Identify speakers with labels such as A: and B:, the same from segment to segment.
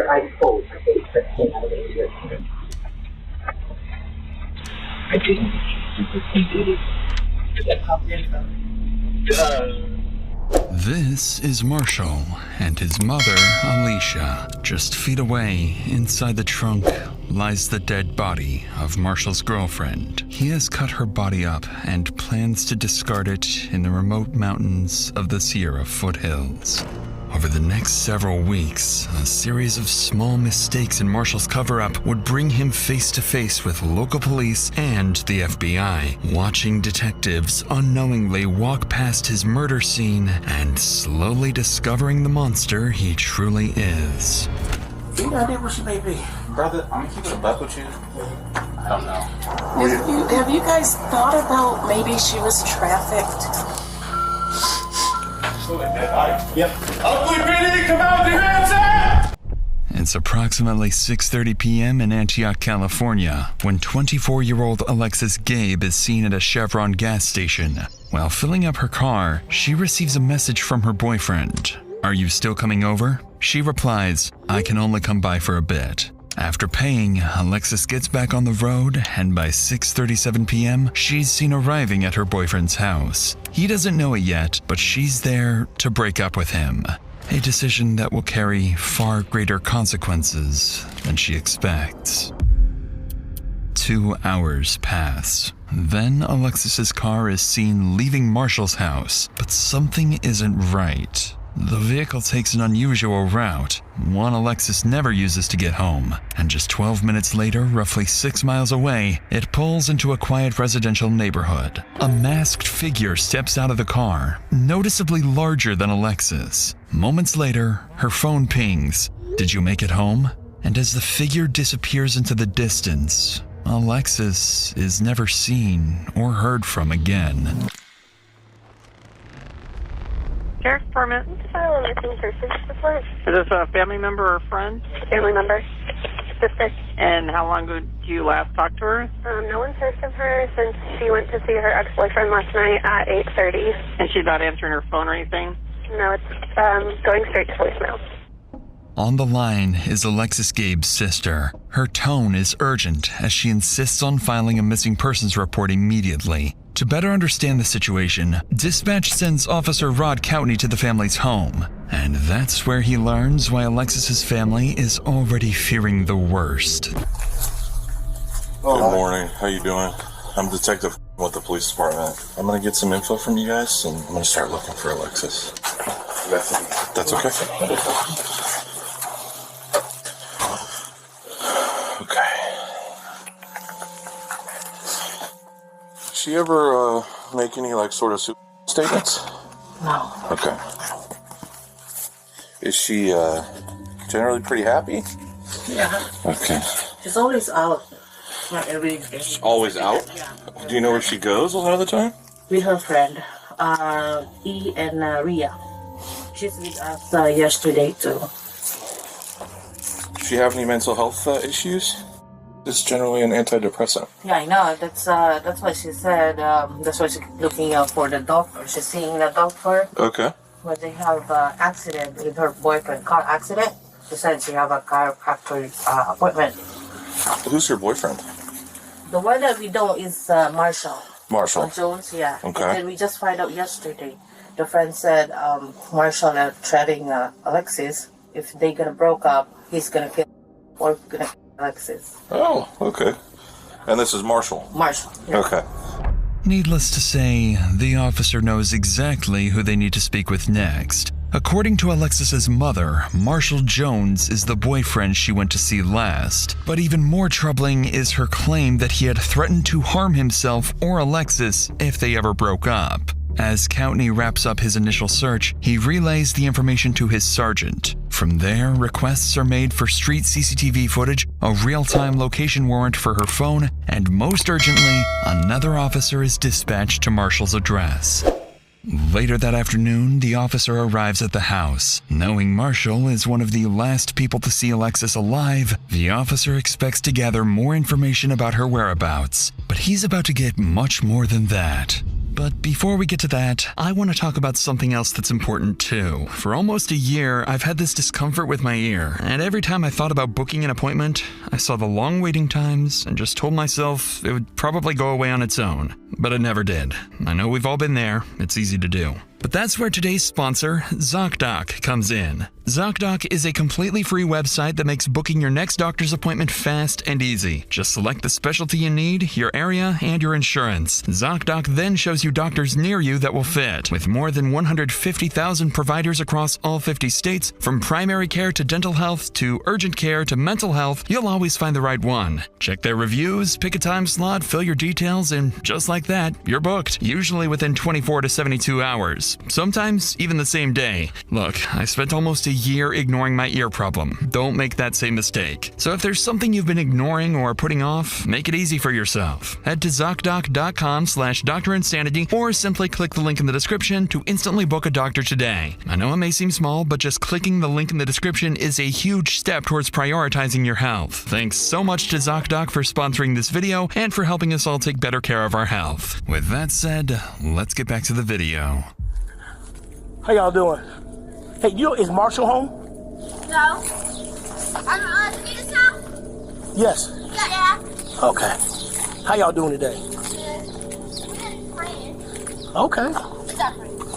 A: your eyes closed, I think, that came out of the ear. I didn't. You did it.
B: This is Marshall and his mother, Alicia. Just feet away, inside the trunk, lies the dead body of Marshall's girlfriend. He has cut her body up and plans to discard it in the remote mountains of the Sierra foothills. Over the next several weeks, a series of small mistakes in Marshall's cover-up would bring him face to face with local police and the FBI, watching detectives unknowingly walk past his murder scene and slowly discovering the monster he truly is.
C: You know, where she may be. Brother, I'm gonna keep it a buck with you. I don't know.
D: Have you guys thought about maybe she was trafficked?
C: Yep. Ugly PD, come out with your hands up!
B: It's approximately 6:30 p.m. in Antioch, California, when 24-year-old Alexis Gabe is seen at a Chevron gas station. While filling up her car, she receives a message from her boyfriend. "Are you still coming over?" She replies, "I can only come by for a bit." After paying, Alexis gets back on the road, and by 6:37 p.m., she's seen arriving at her boyfriend's house. He doesn't know it yet, but she's there to break up with him. A decision that will carry far greater consequences than she expects. 2 hours pass. Then Alexis's car is seen leaving Marshall's house, but something isn't right. The vehicle takes an unusual route, one Alexis never uses to get home, and just 12 minutes later, roughly 6 miles away, it pulls into a quiet residential neighborhood. A masked figure steps out of the car, noticeably larger than Alexis. Moments later, her phone pings, "Did you make it home?" And as the figure disappears into the distance, Alexis is never seen or heard from again.
E: Sheriff's Department.
F: File a missing person report.
E: Is this a family member or friend?
F: Family member. Sister.
E: And how long ago did you last talk to her?
F: No one's heard from her since she went to see her ex-boyfriend last night at 8:30.
E: And she's not answering her phone or anything?
F: No, it's going straight to voicemail.
B: On the line is Alexis Gabe's sister. Her tone is urgent as she insists on filing a missing persons report immediately. To better understand the situation, dispatch sends Officer Rod Coutney to the family's home. And that's where he learns why Alexis's family is already fearing the worst.
G: Good morning. How you doing? I'm Detective with the police department. I'm gonna get some info from you guys, and I'm gonna start looking for Alexis. That's okay. Okay. She ever make any sort of statements?
D: No.
G: Okay. Is she generally pretty happy?
D: Yeah.
G: Okay.
D: She's always out. Not every day.
G: Always out?
D: Yeah.
G: Do you know where she goes a lot of the time?
D: With her friend, E and Ria. She's with us yesterday too.
G: Does she have any mental health issues? It's generally an antidepressant.
D: Yeah, I know. That's why she said. That's why she's looking out for the doctor. She's seeing the doctor.
G: Okay.
D: When they have accident with her boyfriend, car accident. She said she have a chiropractor appointment.
G: Who's her boyfriend?
D: The one that we know is Marshall.
G: Marshall.
D: Jones, yeah.
G: Okay.
D: And then we just find out yesterday. The friend said Marshall threatening Alexis. If they gonna broke up, he's gonna kill or gonna kill Alexis.
G: Oh, okay. And this is Marshall?
D: Marshall. Yeah.
G: Okay.
B: Needless to say, the officer knows exactly who they need to speak with next. According to Alexis's mother, Marshall Jones is the boyfriend she went to see last. But even more troubling is her claim that he had threatened to harm himself or Alexis if they ever broke up. As Coutney wraps up his initial search, he relays the information to his sergeant. From there, requests are made for street CCTV footage, a real-time location warrant for her phone, and most urgently, another officer is dispatched to Marshall's address. Later that afternoon, the officer arrives at the house. Knowing Marshall is one of the last people to see Alexis alive, the officer expects to gather more information about her whereabouts. But he's about to get much more than that. But before we get to that, I want to talk about something else that's important too. For almost a year, I've had this discomfort with my ear, and every time I thought about booking an appointment, I saw the long waiting times and just told myself it would probably go away on its own. But it never did. I know we've all been there, it's easy to do. But that's where today's sponsor, ZocDoc, comes in. ZocDoc is a completely free website that makes booking your next doctor's appointment fast and easy. Just select the specialty you need, your area, and your insurance. ZocDoc then shows you doctors near you that will fit. With more than 150,000 providers across all 50 states, from primary care to dental health to urgent care to mental health, you'll always find the right one. Check their reviews, pick a time slot, fill your details, and just like that, you're booked. Usually within 24 to 72 hours. Sometimes even the same day. Look, I spent almost a year ignoring my ear problem. Don't make that same mistake. So if there's something you've been ignoring or putting off, make it easy for yourself. Head to ZocDoc.com/DrInsanity or simply click the link in the description to instantly book a doctor today. I know it may seem small, but just clicking the link in the description is a huge step towards prioritizing your health. Thanks so much to ZocDoc for sponsoring this video and for helping us all take better care of our health. With that said, let's get back to the video.
H: How y'all doing? Hey, is Marshall home?
I: No. Peter's house?
H: Yes.
I: Yeah.
H: Okay. How y'all doing today?
I: We're praying.
H: Okay.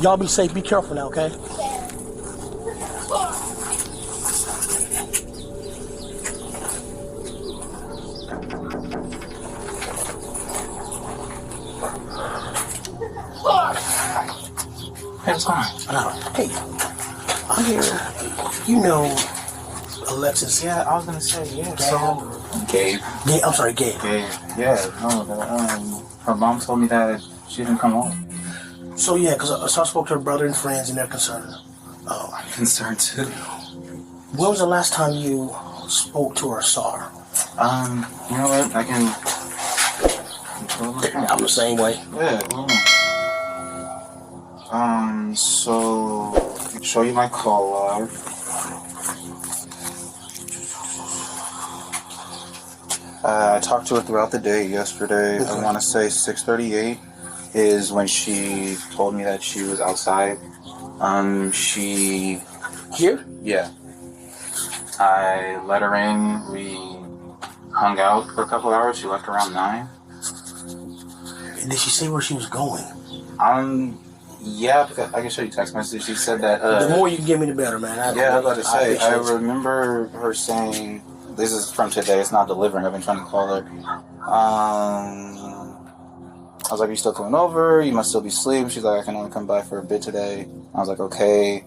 H: Y'all be safe, be careful now, okay?
C: Hey, what's going on?
H: Hey, I'm here. You know Alexis?
C: Yeah, I was gonna say, yeah. So, Gabe.
H: Yeah, I'm sorry, Gabe.
C: Gabe. Yeah, no, her mom told me that she didn't come home.
H: So yeah, because I spoke to her brother and friends and they're concerned.
C: I'm concerned too.
H: When was the last time you spoke to her or saw her?
C: You know what? I can.
H: I'm the same way.
C: Yeah, so I can show you my call log. I talked to her throughout the day yesterday. I want to say 6:38 is when she told me that she was outside. She...
H: Here?
C: Yeah. I let her in. We hung out for a couple hours. She left around 9.
H: Did she say where she was going?
C: Yeah, because I can show you text messages. She said that...
H: the more you can give me, the better, man.
C: I was about to say, I remember her saying... This is from today. It's not delivering. I've been trying to call her. I was like, "Are you still coming over? You must still be asleep." She's like, "I can only come by for a bit today." I was like, "Okay."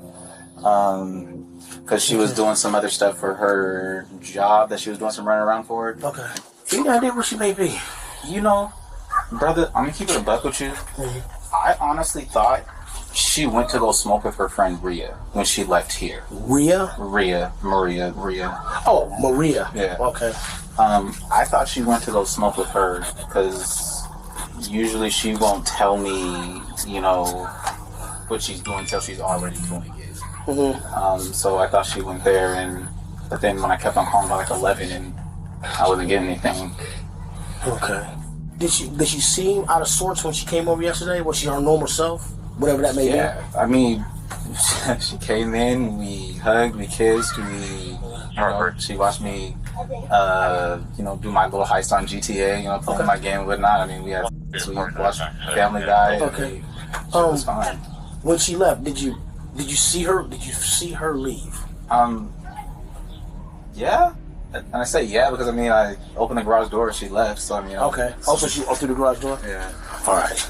C: Because she was doing some other stuff for her job that she was doing some running around for.
H: Okay. Any idea where she may be?
C: You know, brother, I'm going to keep it a buck with you.
H: Mm-hmm.
C: I honestly thought she went to go smoke with her friend Rhea when she left here.
H: Rhea?
C: Maria.
H: Oh, Maria.
C: Yeah.
H: Okay.
C: I thought she went to go smoke with her because usually she won't tell me, you know, what she's doing until she's already doing it.
H: Mm-hmm.
C: So I thought she went there, but then when I kept on calling by like 11 and I wasn't getting anything.
H: Okay. Did she seem out of sorts when she came over yesterday? Was she her normal self? Whatever that may be?
C: Yeah, I mean, she came in, we hugged, we kissed, she watched me, do my little heist on GTA, playing my game and whatnot. I mean, we watched Family Guy.
H: Okay.
C: It was fine.
H: When she left, did you see her? Did you see her leave?
C: Yeah. And I say yeah because I opened the garage door and she left. So
H: Okay. Also, she through the garage door.
C: Yeah.
H: All right.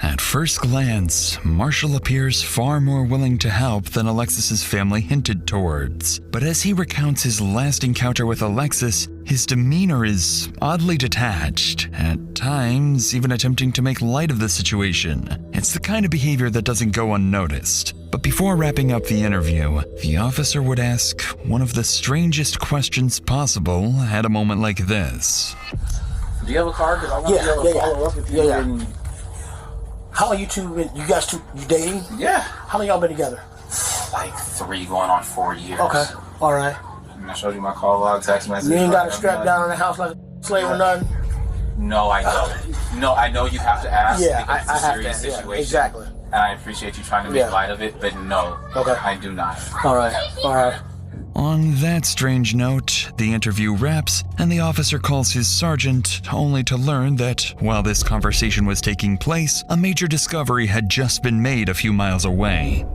B: At first glance, Marshall appears far more willing to help than Alexis's family hinted towards. But as he recounts his last encounter with Alexis, his demeanor is oddly detached, at times even attempting to make light of the situation. It's the kind of behavior that doesn't go unnoticed. But before wrapping up the interview, the officer would ask one of the strangest questions possible at a moment like this.
C: Do you have a car? Because I want to be able to follow up with you.
H: Yeah. How long you dating?
C: Yeah.
H: How long y'all been together?
C: Like 3 going on 4 years.
H: Okay. All right.
C: And I showed you my call log, text message.
H: You ain't got a strap down in the house like a slave or nothing?
C: No, I know. No, I know you have to ask.
H: Yeah,
C: because it's a
H: I have
C: serious
H: to. Yeah,
C: situation.
H: exactly.
C: And I appreciate you trying to make light of it, but no, I do not.
H: All right.
B: On that strange note, the interview wraps, and the officer calls his sergeant, only to learn that, while this conversation was taking place, a major discovery had just been made a few miles away.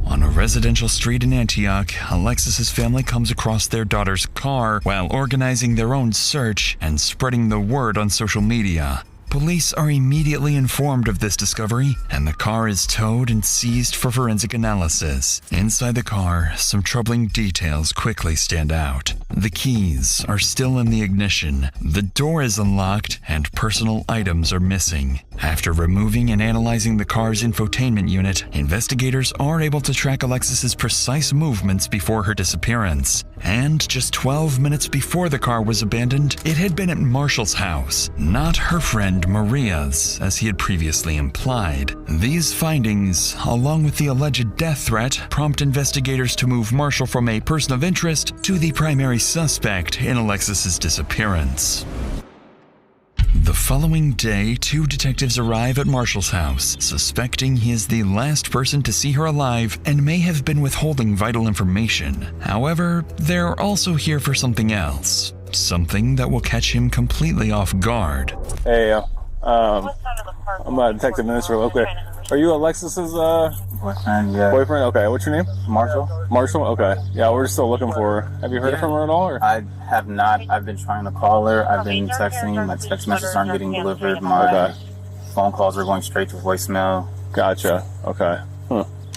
B: On a residential street in Antioch, Alexis's family comes across their daughter's car while organizing their own search and spreading the word on social media. Police are immediately informed of this discovery, and the car is towed and seized for forensic analysis. Inside the car, some troubling details quickly stand out. The keys are still in the ignition, the door is unlocked, and personal items are missing. After removing and analyzing the car's infotainment unit, investigators are able to track Alexis's precise movements before her disappearance. And just 12 minutes before the car was abandoned, it had been at Marshall's house, not her friend Maria's, as he had previously implied. These findings, along with the alleged death threat, prompt investigators to move Marshall from a person of interest to the primary suspect in Alexis's disappearance. The following day, 2 detectives arrive at Marshall's house, suspecting he is the last person to see her alive and may have been withholding vital information. However, they're also here for something else. Something that will catch him completely off guard.
G: Hey, I'm a detective minister. Okay. Are you Alexis's
C: Boyfriend, yeah.
G: boyfriend? Okay. What's your name?
C: Marshall?
G: Marshall? Okay. Yeah, we're still looking for her. Have you heard from her at all? Or?
C: I have not. I've been trying to call her. I've been texting. My text messages aren't getting delivered. My phone calls are going straight to voicemail.
G: Gotcha. Okay.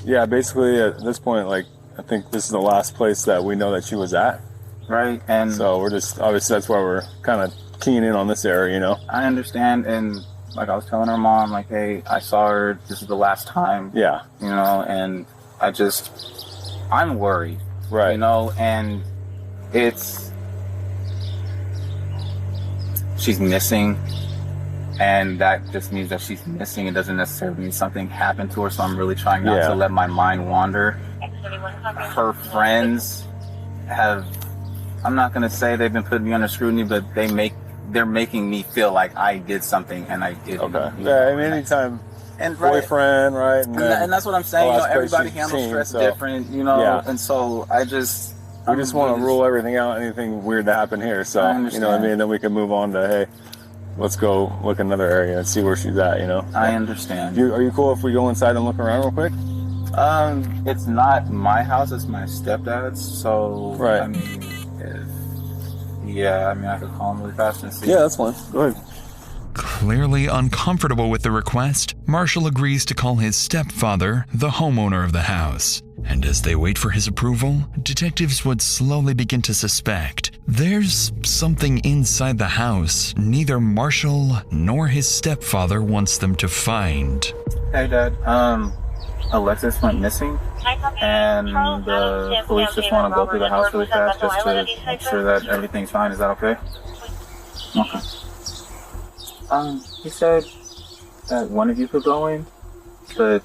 G: Yeah, basically at this point, like, I think this is the last place that we know that she was at.
C: Right. And
G: so we're just, obviously that's why we're kind of keying in on this area, you know?
C: I understand. And like I was telling her mom, like, hey, I saw her. This is the last time.
G: Yeah.
C: You know, and I'm worried.
G: Right.
C: You know, and she's missing. And that just means that she's missing. It doesn't necessarily mean something happened to her. So I'm really trying not to let my mind wander. Her friends I'm not going to say they've been putting me under scrutiny, but they're making me feel like I did something and I didn't.
G: Okay. Yeah, I mean, anytime boyfriend, right? And
C: that's what I'm saying. You know, everybody handles stress different, you know, and so we just
G: want to rule everything out, anything weird to happen here. So, you know what I mean? Then we can move on to, hey, let's go look another area and see where she's at, you know?
C: I understand.
G: Are you cool if we go inside and look around real quick?
C: It's not my house, it's my stepdad's, so,
G: right.
C: I mean, I could call him really fast and see.
G: Yeah, that's fine. Go ahead.
B: Clearly uncomfortable with the request, Marshall agrees to call his stepfather, the homeowner of the house. And as they wait for his approval, detectives would slowly begin to suspect there's something inside the house neither Marshall nor his stepfather wants them to find.
C: Hey, Dad. Alexis went missing, and the police just want to go through the house really fast just to make sure that everything's fine. Is that okay? Okay. He said that one of you could go in, but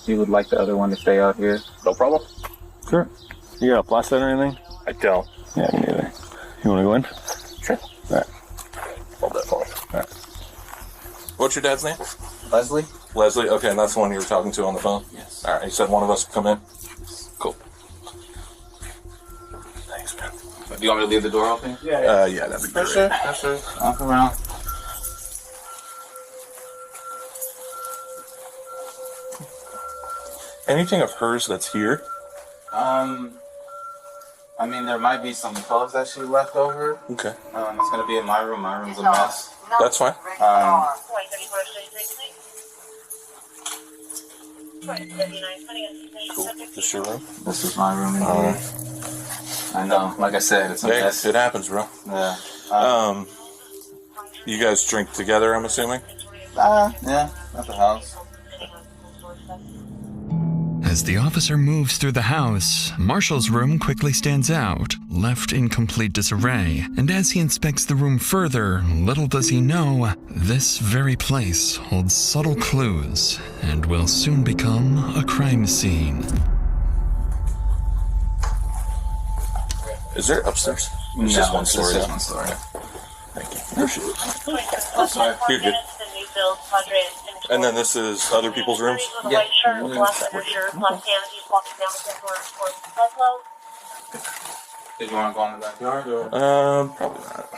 C: he would like the other one to stay out here. No problem.
G: Sure. You got a flashlight or anything?
C: I don't.
G: Yeah, me neither. You want to go in?
C: Sure.
G: All right.
C: Hold that for me.
G: All right.
J: What's your dad's name?
C: Leslie.
J: Leslie? Okay, and that's the one you were talking to on the phone?
C: Yes.
J: All right, you said one of us would come in? Cool. Thanks, man.
C: Do you want me to leave the door open?
J: Yeah, that'd be great.
C: Sure. I'll come around.
J: Anything of hers that's here?
C: I mean, there might be some clothes that she left over.
J: Okay.
C: It's gonna be in my room. My room's a mess.
J: That's fine. Cool. This your room?
C: This is my room. I know. Like I said, it's a mess.
J: It happens, bro.
C: Yeah.
J: You guys drink together, I'm assuming?
C: Yeah, at the house.
B: As the officer moves through the house, Marshall's room quickly stands out, left in complete disarray. And as he inspects the room further, little does he know, this very place holds subtle clues and will soon become a crime scene.
J: Is there upstairs?
C: It's
J: just one story.
C: It's just one story.
J: Thank you. Appreciate it.
C: I'm sorry.
J: You're good. And then this is other people's rooms?
C: Yeah. Did you want to go in the backyard or?
J: Probably not.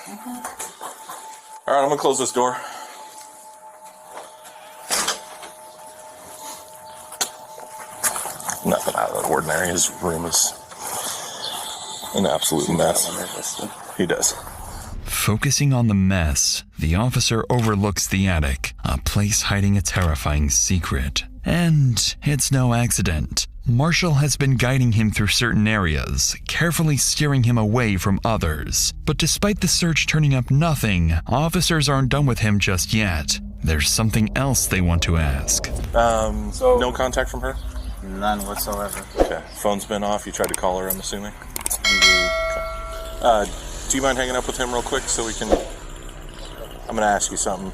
J: Alright, I'm gonna close this door. Nothing out of the ordinary. His room is an absolute mess. He does.
B: Focusing on the mess, the officer overlooks the attic, a place hiding a terrifying secret. And it's no accident. Marshall has been guiding him through certain areas, carefully steering him away from others. But despite the search turning up nothing, officers aren't done with him just yet. There's something else they want to ask.
J: No contact from her?
C: None whatsoever.
J: Okay. Phone's been off. You tried to call her, I'm assuming?
C: Indeed.
J: Okay. Do you mind hanging up with him real quick so we can... I'm going to ask you something.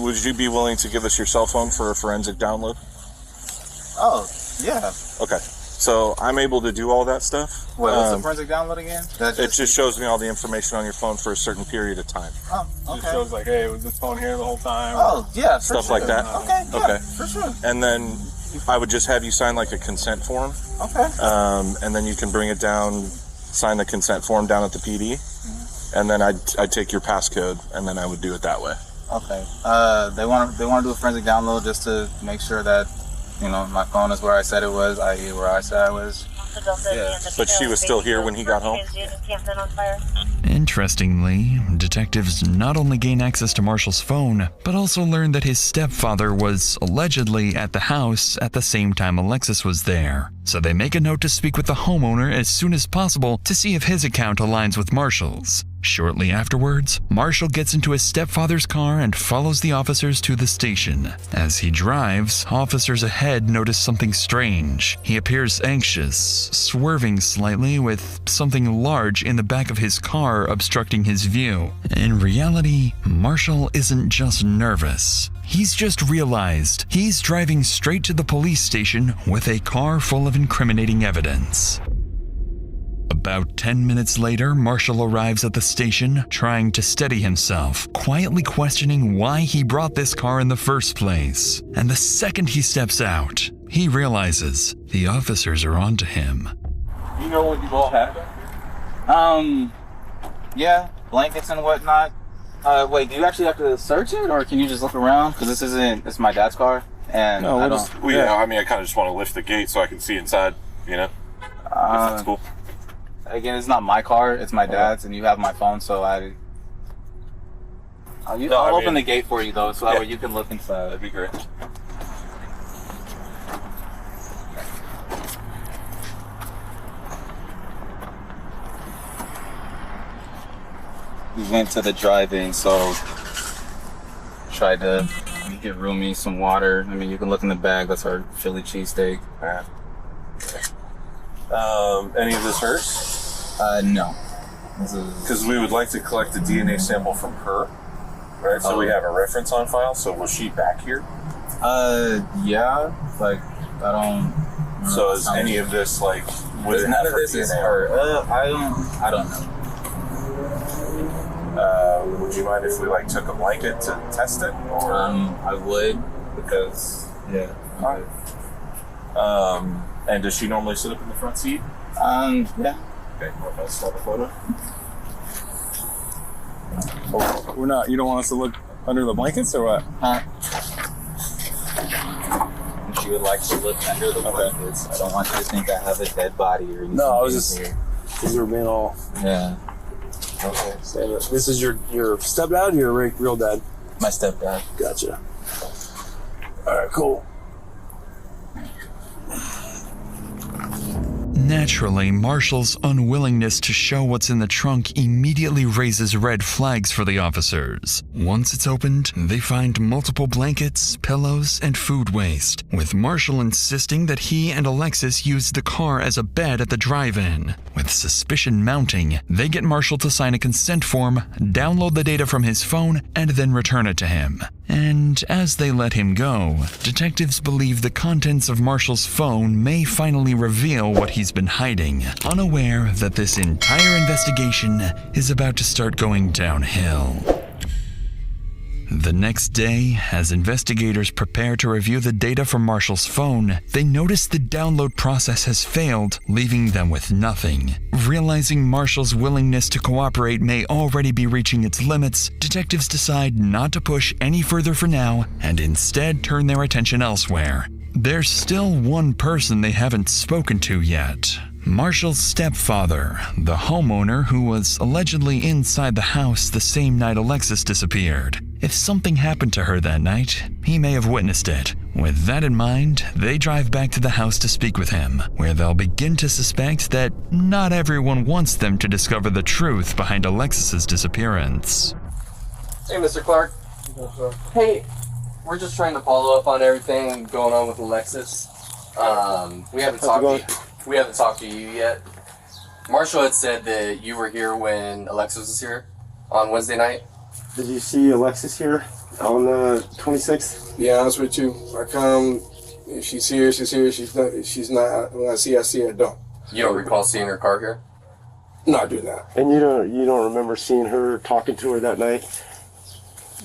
J: Would you be willing to give us your cell phone for a forensic download?
C: Oh, yeah.
J: Okay. So I'm able to do all that stuff.
C: Wait, what's the forensic download again?
J: It just shows me all the information on your phone for a certain period of time.
C: Oh, okay.
J: It shows like, hey, was this phone here the whole time?
C: Oh, yeah, for
J: Stuff
C: sure.
J: like that.
C: Okay, yeah,
J: Okay.
C: for sure.
J: And then I would just have you sign like a consent form.
C: Okay.
J: And then you can bring it down, sign the consent form down at the PD. And then I'd take your passcode, and then I would do it that way.
C: Okay. They want to do a forensic download just to make sure that, you know, my phone is where I said it was, i.e. where I said I was.
J: Yeah. But she was still here when he got home?
B: Interestingly, detectives not only gain access to Marshall's phone, but also learn that his stepfather was allegedly at the house at the same time Alexis was there. So they make a note to speak with the homeowner as soon as possible to see if his account aligns with Marshall's. Shortly afterwards, Marshall gets into his stepfather's car and follows the officers to the station. As he drives, officers ahead notice something strange. He appears anxious, swerving slightly with something large in the back of his car obstructing his view. In reality, Marshall isn't just nervous. He's just realized he's driving straight to the police station with a car full of incriminating evidence. About 10 minutes later, Marshall arrives at the station, trying to steady himself, quietly questioning why he brought this car in the first place. And the second he steps out, he realizes the officers are onto him.
J: You know what you've all had back here?
C: Yeah, blankets and whatnot. Wait, do you actually have to search it, or can you just look around? Because it's my dad's car, and
J: No,
C: I
J: I
C: don't.
J: I mean, I kind of just want to lift the gate so I can see inside, you know? If that's cool.
C: Again, it's not my car; it's my dad's, and you have my phone, so I'll open the gate for you though, so that way you can look inside.
J: That'd be great.
C: We went to the drive-in, so tried to get Rumi some water. I mean, you can look in the bag. That's our Philly cheesesteak.
J: Any of this hers?
C: No.
J: Because we would like to collect a DNA sample from her, right? So we have a reference on file. So was she back here?
C: Yeah. Like, I don't.
J: So is any of this like?
C: None of this is her. I don't know.
J: Would you mind if we like took a blanket to test it? Or
C: I would, because yeah.
J: And does she normally sit up in the front seat?
C: Yeah.
J: Okay, let's start the photo.
K: Oh, we're not. You don't want us to look under the blankets or what?
C: She would like to look under the blankets. I don't want you to think I have a dead body or anything.
K: No, I was just because we're being all.
C: Yeah.
K: Okay. So this is your stepdad or your real dad?
C: My stepdad.
K: Gotcha. All right, cool.
B: Naturally, Marshall's unwillingness to show what's in the trunk immediately raises red flags for the officers. Once it's opened, they find multiple blankets, pillows, and food waste, with Marshall insisting that he and Alexis used the car as a bed at the drive-in. With suspicion mounting, they get Marshall to sign a consent form, download the data from his phone, and then return it to him. And as they let him go, detectives believe the contents of Marshall's phone may finally reveal what he's been hiding, unaware that this entire investigation is about to start going downhill. The next day, as investigators prepare to review the data from Marshall's phone, they notice the download process has failed, leaving them with nothing. Realizing Marshall's willingness to cooperate may already be reaching its limits, detectives decide not to push any further for now and instead turn their attention elsewhere. There's still one person they haven't spoken to yet. Marshall's stepfather, the homeowner who was allegedly inside the house the same night Alexis disappeared. If something happened to her that night, he may have witnessed it. With that in mind, they drive back to the house to speak with him, where they'll begin to suspect that not everyone wants them to discover the truth behind Alexis's disappearance.
L: Hey, Mr. Clark. Hey, we're just trying to follow up on everything going on with Alexis. We haven't talked to you yet. Marshall had said that you were here when Alexis was here on Wednesday night.
K: Did you see Alexis here on the 26th?
M: Be honest with you, I come. If she's here, she's here. She's not. When I see her, I don't.
L: You don't recall seeing her car here?
M: No, I do not.
K: And you don't remember seeing her, talking to her that night?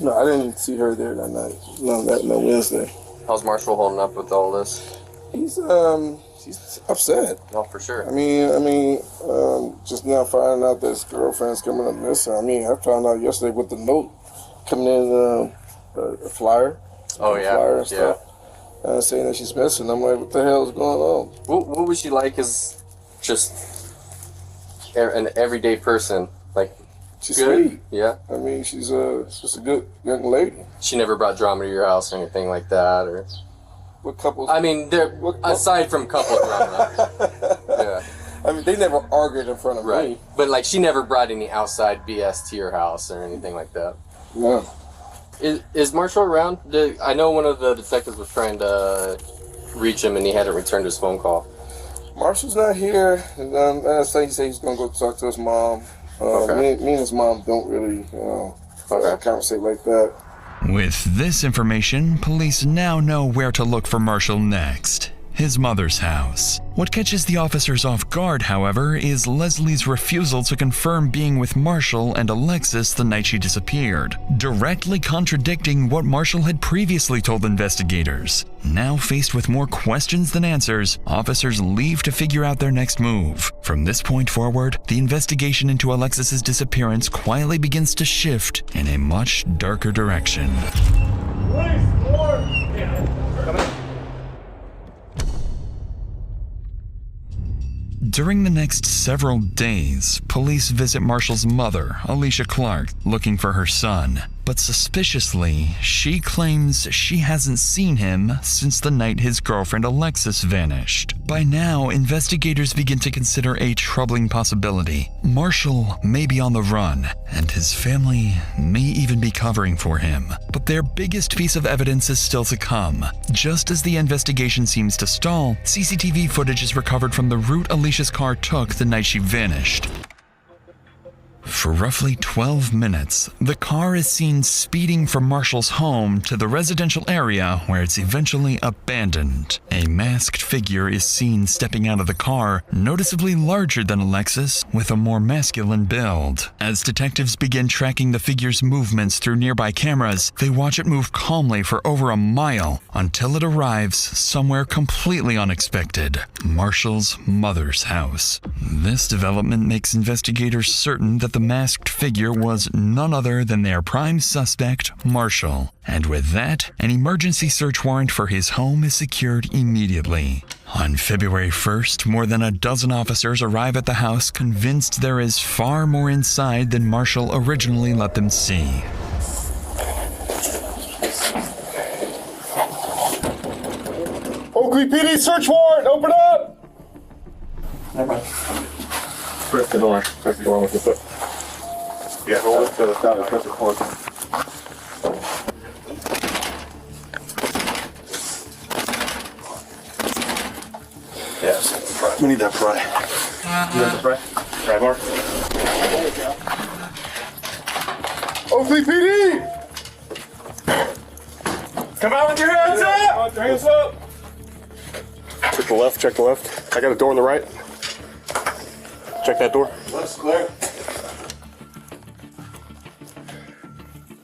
M: No, I didn't see her there that night. No Wednesday.
L: How's Marshall holding up with all this?
M: He's upset.
L: No, for sure.
M: I mean, just now finding out that his girlfriend's coming up missing. I mean, I found out yesterday with the note coming in, a flyer.
L: Oh yeah,
M: flyer and stuff. Saying that she's missing. I'm like, what the hell is going on?
L: What was she like as just an everyday person? Like,
M: she's
L: good?
M: Sweet.
L: Yeah.
M: I mean, she's just a good young lady.
L: She never brought drama to your house or anything like that, or.
M: What couples?
L: I mean, aside from couple drama. Yeah.
M: I mean, they never argued in front of me.
L: But like, she never brought any outside BS to your house or anything like that.
M: No.
L: Is Marshall around? I know one of the detectives was trying to reach him and he hadn't returned his phone call.
M: Marshall's not here. And he said he's gonna go talk to his mom. Me and his mom don't really, conversate like that.
B: With this information, police now know where to look for Marshall next. His mother's house. What catches the officers off guard, however, is Leslie's refusal to confirm being with Marshall and Alexis the night she disappeared, directly contradicting what Marshall had previously told investigators. Now faced with more questions than answers, officers leave to figure out their next move. From this point forward, the investigation into Alexis's disappearance quietly begins to shift in a much darker direction. During the next several days, police visit Marshall's mother, Alicia Clark, looking for her son. But suspiciously, she claims she hasn't seen him since the night his girlfriend Alexis vanished. By now, investigators begin to consider a troubling possibility. Marshall may be on the run, and his family may even be covering for him. But their biggest piece of evidence is still to come. Just as the investigation seems to stall, CCTV footage is recovered from the route Alicia's car took the night she vanished. For roughly 12 minutes, the car is seen speeding from Marshall's home to the residential area where it's eventually abandoned. A masked figure is seen stepping out of the car, noticeably larger than Alexis, with a more masculine build. As detectives begin tracking the figure's movements through nearby cameras, they watch it move calmly for over a mile until it arrives somewhere completely unexpected: Marshall's mother's house. This development makes investigators certain that the masked figure was none other than their prime suspect, Marshall. And with that, an emergency search warrant for his home is secured immediately. On February 1st, more than a dozen officers arrive at the house, convinced there is far more inside than Marshall originally let them see.
K: Oakley PD search warrant, open up!
G: Never mind. Press the door with your foot. Yeah, hold it to the side and press the cord. Yes, we need that pry. You want the pry? Pry bar?
K: Oakley PD! Come out with your hands up! Hands up! Check the left, check the left. I got a door on the right. Check that door.
M: Left's clear.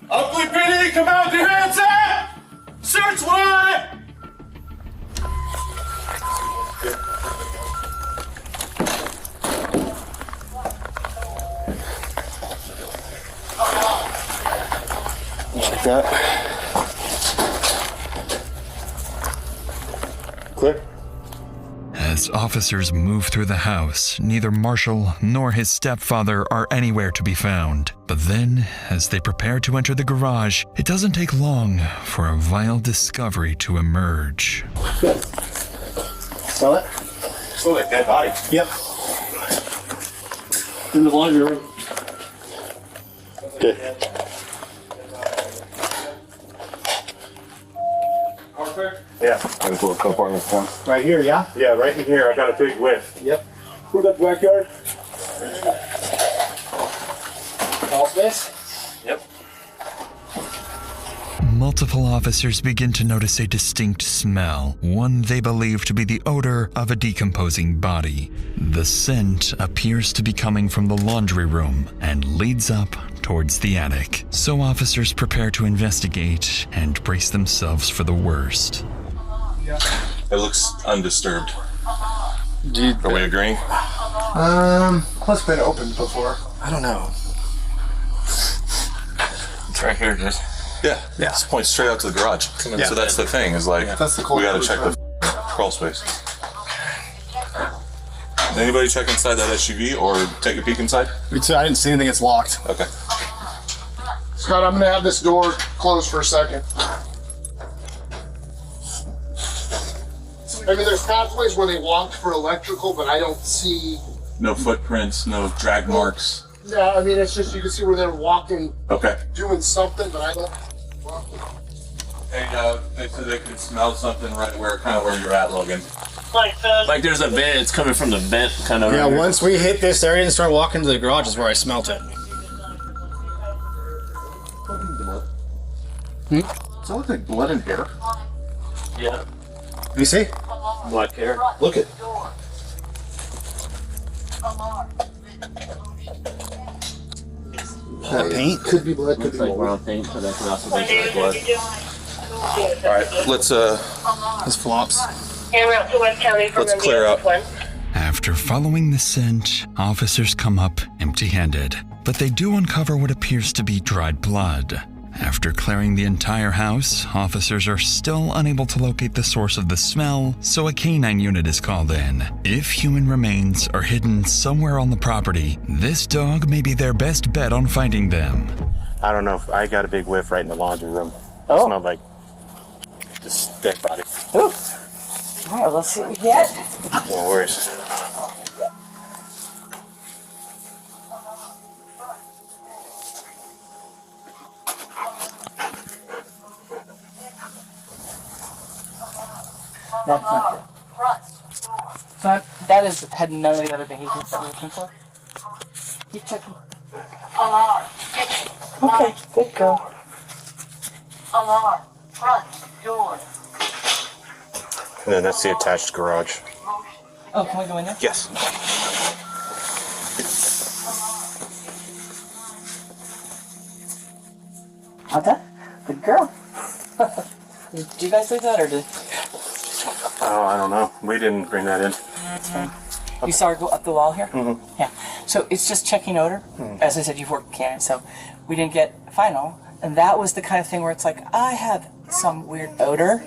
K: Oakley PD, come out with your hands up! Search warrant!
J: Check that. Clear.
B: As officers move through the house, neither Marshall nor his stepfather are anywhere to be found. But then, as they prepare to enter the garage, it doesn't take long for a vile discovery to emerge.
K: Smell it? Smell like dead body. Yep. In the laundry room.
J: Okay.
K: Yeah.
J: I just look apartment one.
K: Right here, yeah? Yeah, right in here. I got a big whiff. Yep. Who that backyard? All space? Yep.
B: Multiple officers begin to notice a distinct smell, one they believe to be the odor of a decomposing body. The scent appears to be coming from the laundry room and leads up towards the attic. So officers prepare to investigate and brace themselves for the worst.
J: It looks undisturbed. Are we agreeing?
K: Plus been opened before.
H: I don't know.
J: It's right here, dude. Yeah. It's point straight out to the garage. So that's the thing, is like,
K: That's the
J: we
K: cold
J: gotta
K: close
J: check the crawl space. Did anybody check inside that SUV or take a peek inside?
K: I didn't see anything. It's locked.
J: Okay.
M: Scott, I'm gonna have this door closed for a second. I mean, there's pathways where they walked for electrical, but I don't see.
J: No footprints, no drag marks.
M: Yeah, I mean, it's just you can see where they're walking,
J: Okay.
M: doing something, but I don't.
J: Hey, they said they could smell something right where you're at, Logan.
N: Like there's a vent, it's coming from the vent kind of.
H: Yeah, once we hit this area and start walking to the garage is where I smelt it.
K: Does that look like blood and hair?
N: Yeah.
H: Let me see.
N: Black hair.
H: Look it. That paint?
M: Could be blood, could
N: Looks
M: be
N: like
M: blood.
N: brown paint, but that could also be blood.
J: Alright, let's
H: This flops.
F: Route to West County from
J: Let's clear out.
B: After following the scent, officers come up empty-handed, but they do uncover what appears to be dried blood. After clearing the entire house, officers are still unable to locate the source of the smell, so a canine unit is called in. If human remains are hidden somewhere on the property, this dog may be their best bet on finding them.
K: I don't know. I got a big whiff right in the laundry room.
D: Oh.
K: It smelled like just dead body.
D: Ooh. All right, let's see what we get.
K: No worries.
D: That's not good. So that had none of the other behaviors that we're looking for. Keep checking. Okay, good girl.
I: Alarm. Front door.
K: And then that's the attached garage.
D: Oh, can we go in there?
K: Yes.
D: Okay, good girl. Did you guys leave that or did?
K: Oh, I don't know. We didn't bring that in.
D: That's fine. You saw her go up the wall here?
K: Mm-hmm.
D: Yeah. So it's just checking odor. As I said, you've worked with canine, so we didn't get final. And that was the kind of thing where it's like, I have some weird odor,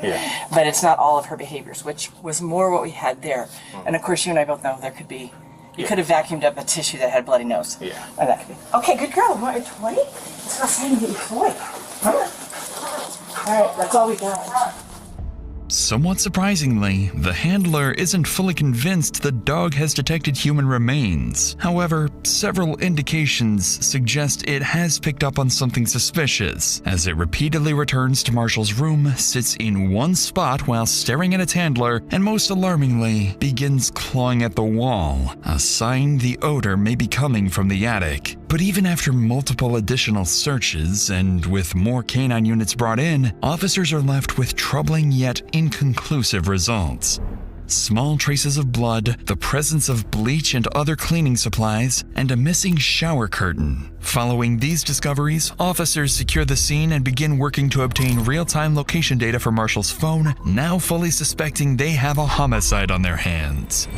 D: but it's not all of her behaviors, which was more what we had there. And of course, you and I both know there could be, you could have vacuumed up a tissue that had bloody nose.
K: Yeah.
D: And that could be. Okay, good girl. You want your toy? It's not saying to get your toy. All right, that's all we got.
B: Somewhat surprisingly, the handler isn't fully convinced the dog has detected human remains. However, several indications suggest it has picked up on something suspicious, as it repeatedly returns to Marshall's room, sits in one spot while staring at its handler, and most alarmingly, begins clawing at the wall, a sign the odor may be coming from the attic. But even after multiple additional searches, and with more canine units brought in, officers are left with troubling yet inconclusive results. small traces of blood, the presence of bleach and other cleaning supplies, and a missing shower curtain. Following these discoveries, officers secure the scene and begin working to obtain real-time location data for Marshall's phone, now fully suspecting they have a homicide on their hands.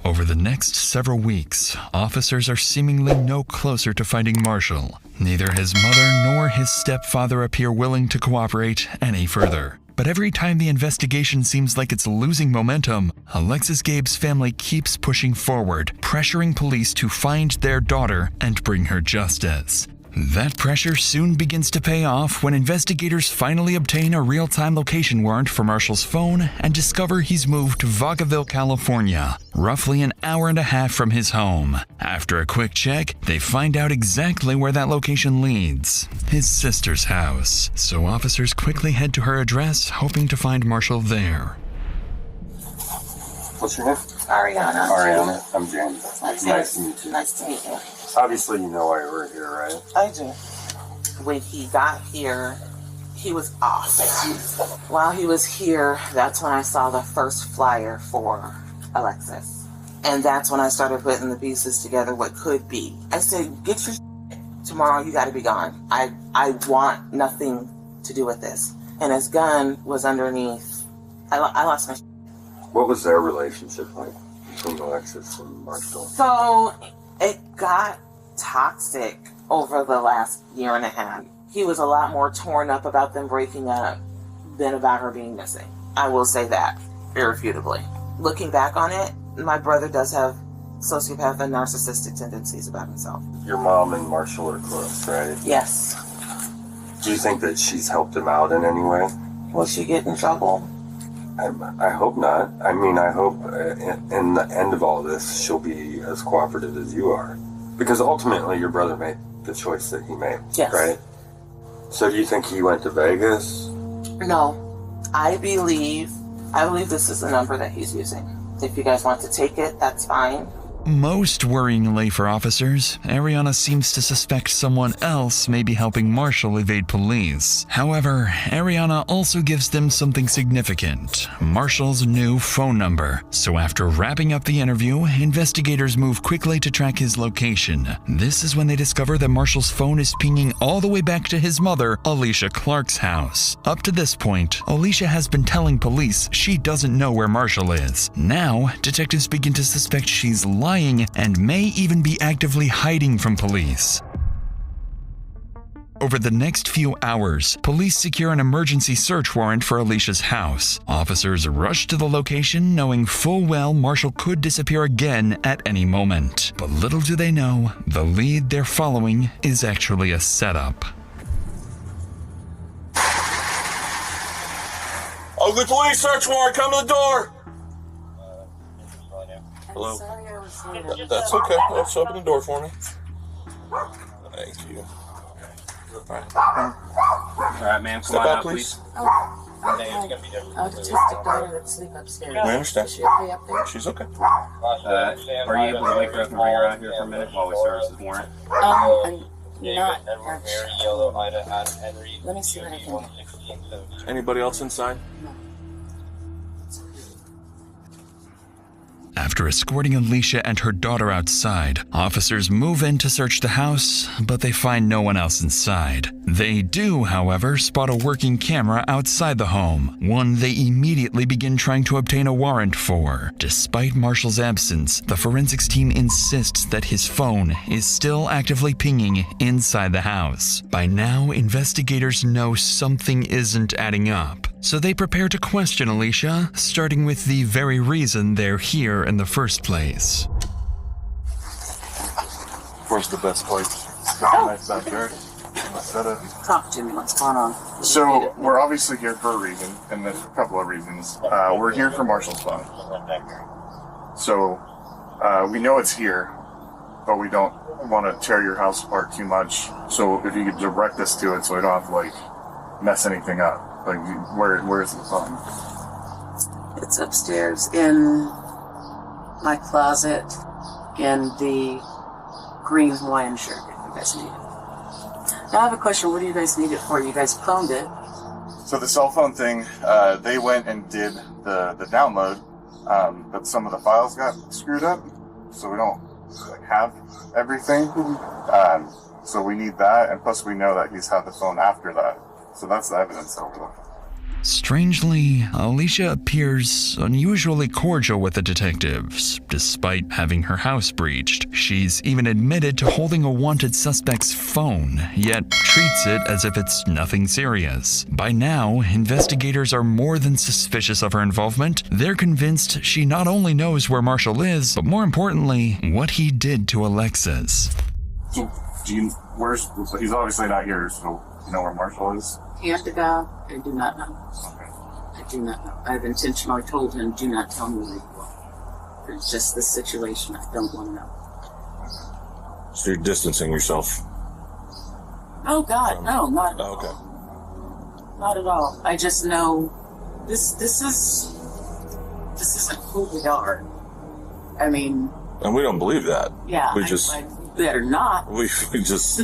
B: Over the next several weeks, officers are seemingly no closer to finding Marshall. Neither his mother nor his stepfather appear willing to cooperate any further. But every time the investigation seems like it's losing momentum, Alexis Gabe's family keeps pushing forward, pressuring police to find their daughter and bring her justice. That pressure soon begins to pay off when investigators finally obtain a real-time location warrant for Marshall's phone and discover he's moved to Vacaville, California, roughly an hour and a half from his home. After a quick check, they find out exactly where that location leads: his sister's house. So officers quickly head to her address, hoping to find Marshall there.
O: What's your name?
F: Ariana.
O: Ariana. I'm James.
F: Nice to meet you. Nice to meet you.
O: Obviously, you know why we're here, right?
P: I do. When he got here, he was off. While he was here, that's when I saw the first flyer for Alexis. And that's when I started putting the pieces together, what could be. I said, get your tomorrow, you gotta be gone. I want nothing to do with this. And his gun was underneath. I lost my
O: What was their relationship like between Alexis and Marshall?
P: So it got toxic over the last year and a half. He was a lot more torn up about them breaking up than about her being missing. I will say that, irrefutably. Looking back on it, my brother does have sociopath and narcissistic tendencies about himself.
O: Your mom and Marshall are close, right?
P: Yes.
O: Do you think that she's helped him out in any way?
P: Will she get in trouble?
O: I hope not. I mean, I hope in the end of all this, she'll be as cooperative as you are. Because ultimately, your brother made the choice that he made,
P: yes.
O: Right? So do you think he went to Vegas?
P: No. I believe this is the number that he's using. If you guys want to take it, that's fine.
B: Most worryingly for officers, Ariana seems to suspect someone else may be helping Marshall evade police. However, Ariana also gives them something significant: Marshall's new phone number. So after wrapping up the interview, investigators move quickly to track his location. This is when they discover that Marshall's phone is pinging all the way back to his mother, Alicia Clark's house. Up to this point, Alicia has been telling police she doesn't know where Marshall is. Now, detectives begin to suspect she's lying and may even be actively hiding from police. Over the next few hours, police secure an emergency search warrant for Alicia's house. Officers rush to the location knowing full well Marshall could disappear again at any moment. But little do they know, the lead they're following is actually a setup.
J: Ugly police search warrant, come to the door! Hello? That's okay. Let's open the door for me. Thank you.
Q: Alright, ma'am, come on out, please.
P: Autistic daughter that sleep upstairs.
J: I understand.
P: Is she okay up there?
J: She's okay.
Q: Are you able to wake her up and bring her out here for a minute while we service this warrant?
P: I'm not actually. Let me see what I can do.
J: Anybody else inside?
B: After escorting Alicia and her daughter outside, officers move in to search the house, but they find no one else inside. They do, however, spot a working camera outside the home, one they immediately begin trying to obtain a warrant for. Despite Marshall's absence, the forensics team insists that his phone is still actively pinging inside the house. By now, investigators know something isn't adding up. So they prepare to question Alicia, starting with the very reason they're here in the first place.
K: Where's the best place? Nice backyard.
P: Talk to me. What's going on?
K: So we're obviously here for a reason, and there's a couple of reasons. We're here for Marshall's phone. So we know it's here, but we don't want to tear your house apart too much. So if you could direct us to it, so we don't have to mess anything up. Where is the phone?
P: It's upstairs in my closet in the green Hawaiian shirt if you guys need it. Now I have a question. What do you guys need it for? You guys cloned it.
K: So the cell phone thing, they went and did the download, but some of the files got screwed up, so we don't have everything. So we need that, and plus we know that he's had the phone after that. So that's the evidence that we're looking for.
B: Strangely, Alicia appears unusually cordial with the detectives, despite having her house breached. She's even admitted to holding a wanted suspect's phone, yet treats it as if it's nothing serious. By now, investigators are more than suspicious of her involvement. They're convinced she not only knows where Marshall is, but more importantly, what he did to Alexis.
K: So, he's obviously not here, so you know where Marshall is?
P: Hand to God, I do not know. I do not know. I've intentionally told him, do not tell me where you are. It's just the situation. I don't want to know.
J: So you're distancing yourself?
P: Oh God, no, not at
J: Oh, okay.
P: all. Not at all. I just know this isn't who we are. I mean,
J: And we don't believe that.
P: yeah,
J: We
P: I better not.
J: we just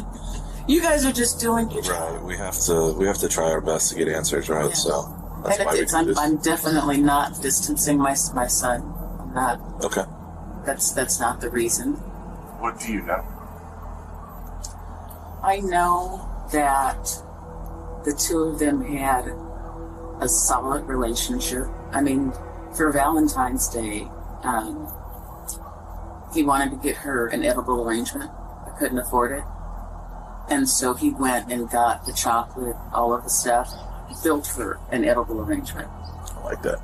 P: You guys are just doing your job.
J: right. We have to try our best to get answers right.
P: Yeah.
J: So that's
P: And
J: why we
P: it's,
J: do this.
P: I'm definitely not distancing my son. I'm not.
J: Okay.
P: That's not the reason.
K: What do you know?
P: I know that the two of them had a solid relationship. I mean, for Valentine's Day, he wanted to get her an edible arrangement. I couldn't afford it. And so he went and got the chocolate, all of the stuff, built her an edible arrangement.
J: I like that.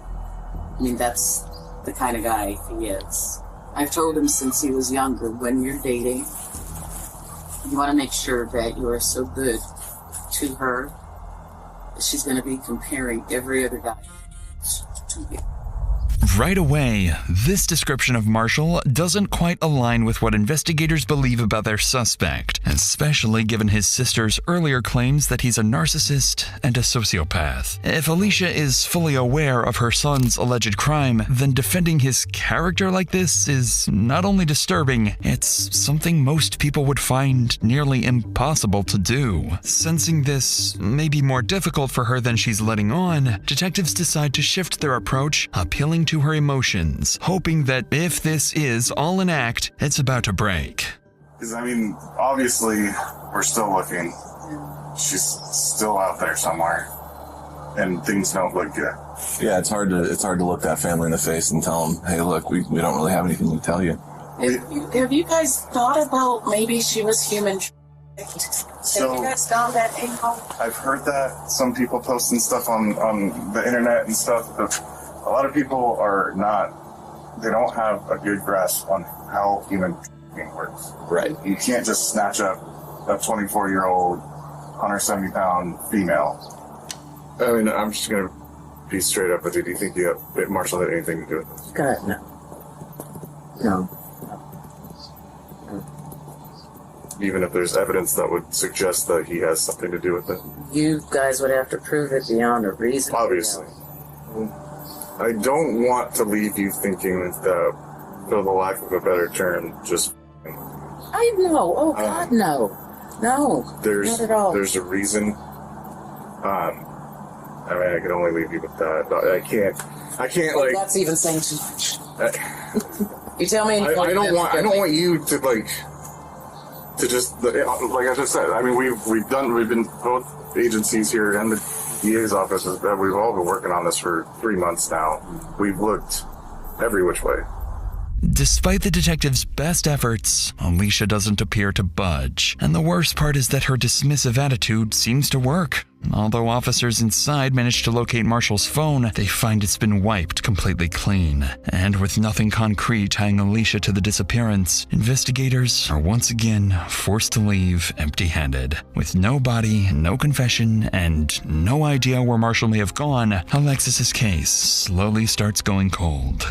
P: I mean, that's the kind of guy he is. I've told him since he was younger, when you're dating, you want to make sure that you are so good to her that she's going to be comparing every other guy to you.
B: Right away, this description of Marshall doesn't quite align with what investigators believe about their suspect, especially given his sister's earlier claims that he's a narcissist and a sociopath. If Alicia is fully aware of her son's alleged crime, then defending his character like this is not only disturbing, it's something most people would find nearly impossible to do. Sensing this may be more difficult for her than she's letting on, detectives decide to shift their approach, appealing to her emotions, hoping that if this is all an act, it's about to break.
K: Because, I mean, obviously, we're still looking. She's still out there somewhere. And things don't look good.
J: Yeah, it's hard to look that family in the face and tell them, hey, look, we don't really have anything to tell you.
P: Have you guys thought about maybe she was human? Have
K: So-
P: you guys found that angle?
K: I've heard that. Some people posting stuff on the internet and stuff. But a lot of people are not, they don't have a good grasp on how human works.
J: Right.
K: You can't just snatch up a 24-year-old, 170-pound female.
R: I mean, I'm just going to be straight up with you. Do you think that Marshall had anything to do with this?
P: God, no. No.
R: Even if there's evidence that would suggest that he has something to do with it?
P: You guys would have to prove it beyond a reason.
R: Obviously. I don't want to leave you thinking that, for the lack of a better term, just...
P: I know. Oh, God, no. No, not at all.
R: There's a reason. I mean, I can only leave you with that. I can't like...
P: That's even saying too much. You tell me...
R: I don't want you to just, like I just said, I mean, we've been, both agencies here and the DA's office, we've all been working on this for 3 months now. We've looked every which way.
B: Despite the detective's best efforts, Alicia doesn't appear to budge. And the worst part is that her dismissive attitude seems to work. Although officers inside manage to locate Marshall's phone, they find it's been wiped completely clean. And with nothing concrete tying Alicia to the disappearance, investigators are once again forced to leave empty-handed. With no body, no confession, and no idea where Marshall may have gone, Alexis's case slowly starts going cold.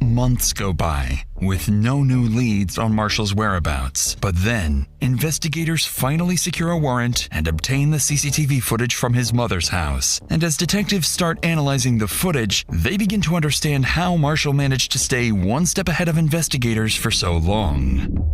B: Months go by, with no new leads on Marshall's whereabouts. But then, investigators finally secure a warrant and obtain the CCTV footage from his mother's house. And as detectives start analyzing the footage, they begin to understand how Marshall managed to stay one step ahead of investigators for so long.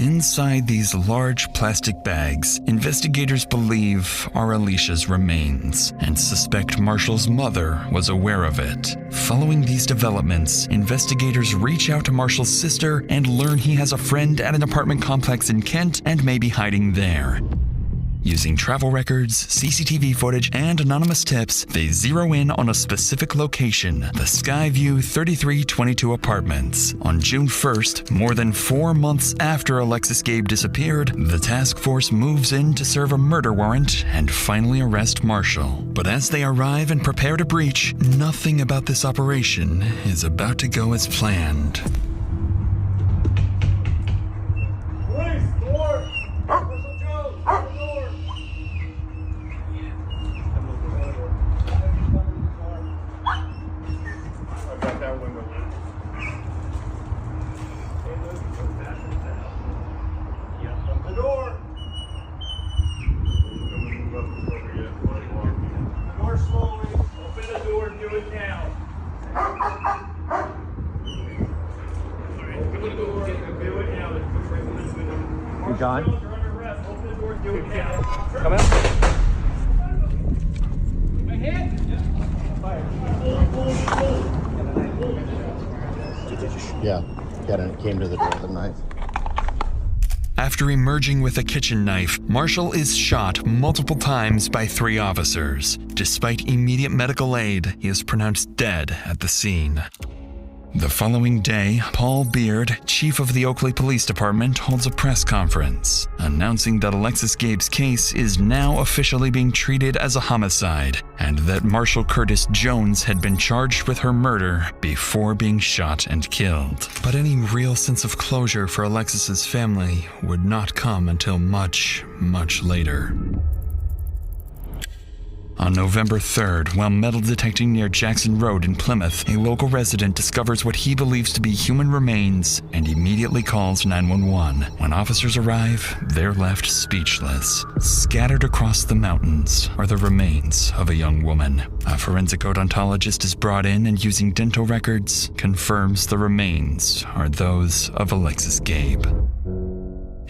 B: Inside these large plastic bags, investigators believe are Alicia's remains and suspect Marshall's mother was aware of it. Following these developments, investigators reach out to Marshall's sister and learn he has a friend at an apartment complex in Kent and may be hiding there. Using travel records, CCTV footage, and anonymous tips, they zero in on a specific location, the Skyview 3322 apartments. On June 1st, more than 4 months after Alexis Gabe disappeared, the task force moves in to serve a murder warrant and finally arrest Marshall. But as they arrive and prepare to breach, nothing about this operation is about to go as planned.
Q: John?
S: Come out.
T: Yeah, came to the door with a knife.
B: After emerging with a kitchen knife, Marshall is shot multiple times by 3 officers. Despite immediate medical aid, he is pronounced dead at the scene. The following day, Paul Beard, chief of the Oakley Police Department, holds a press conference, announcing that Alexis Gabe's case is now officially being treated as a homicide, and that Marshall Curtis Jones had been charged with her murder before being shot and killed. But any real sense of closure for Alexis's family would not come until much, much later. On November 3rd, while metal detecting near Jackson Road in Plymouth, a local resident discovers what he believes to be human remains and immediately calls 911. When officers arrive, they're left speechless. Scattered across the mountains are the remains of a young woman. A forensic odontologist is brought in and, using dental records, confirms the remains are those of Alexis Gabe.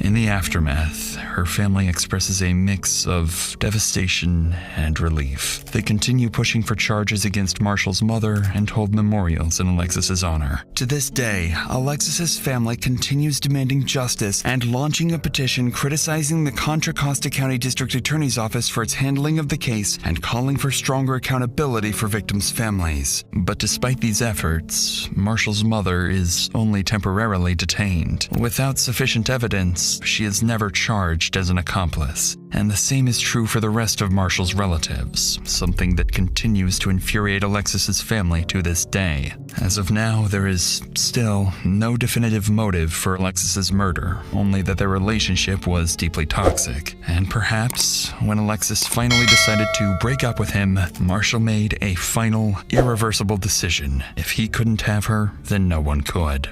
B: In the aftermath, her family expresses a mix of devastation and relief. They continue pushing for charges against Marshall's mother and hold memorials in Alexis's honor. To this day, Alexis's family continues demanding justice and launching a petition criticizing the Contra Costa County District Attorney's Office for its handling of the case and calling for stronger accountability for victims' families. But despite these efforts, Marshall's mother is only temporarily detained. Without sufficient evidence, she is never charged as an accomplice. And the same is true for the rest of Marshall's relatives, something that continues to infuriate Alexis's family to this day. As of now, there is still no definitive motive for Alexis's murder, only that their relationship was deeply toxic. And perhaps, when Alexis finally decided to break up with him, Marshall made a final, irreversible decision. If he couldn't have her, then no one could.